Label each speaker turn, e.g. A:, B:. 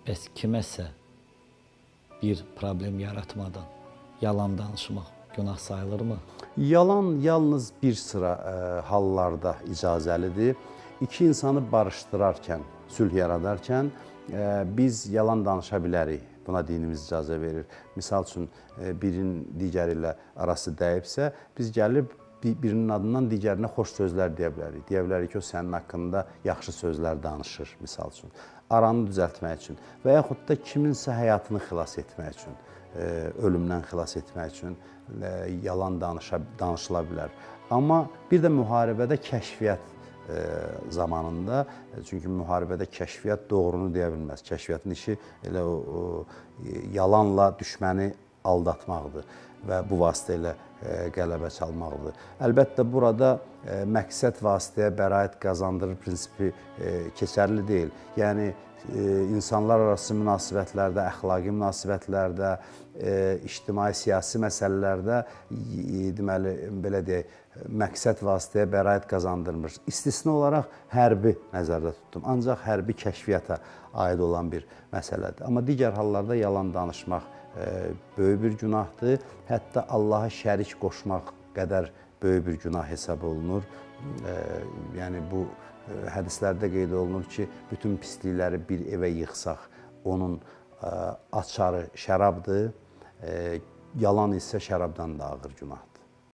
A: Bəs kiməsə bir problem yaratmadan yalan danışmaq günah sayılırmı?
B: Yalan yalnız bir sıra hallarda icazəlidir. İki insanı barışdırarkən, sülh yaradarkən biz yalan danışa bilərik. Buna dinimiz icazə verir. Misal üçün, birinin digəri ilə arası dəyibsə, biz gəlib birinin adından digərinə xoş sözlər deyə bilərik. Deyə bilərik ki, o sənin haqqında yaxşı sözlər danışır, misal üçün. Aranı düzəltmək üçün və yaxud da kiminsə həyatını xilas etmək üçün, ölümdən xilas etmək üçün yalan danışıla bilər. Amma bir də müharibədə kəşfiyyat zamanında, çünki müharibədə kəşfiyyat doğrunu deyə bilməz. Kəşfiyyatın işi elə o yalanla düşməni aldatmaqdır və bu vasitə ilə qələbə çalmaqdır. Əlbəttə, burada məqsəd vasitəyə bəraət qazandırır prinsipi keçərli deyil. Yəni, insanlar arası münasibətlərdə, əxlaqi münasibətlərdə, ictimai-siyasi məsələlərdə, deməli, belə deyək, məqsəd vasitəyə bəraət qazandırmır. İstisna olaraq hərbi nəzərdə tutdum. Ancaq hərbi kəşfiyyata aid olan bir məsələdir. Amma digər hallarda yalan danışmaq böyük bir günahdır. Hətta Allaha şərik qoşmaq qədər böyük bir günah hesab olunur. Yəni, bu hədislərdə qeyd olunur ki, bütün pislikləri bir evə yığsaq, onun açarı şərabdır, yalan isə şərabdan da ağır günahdır.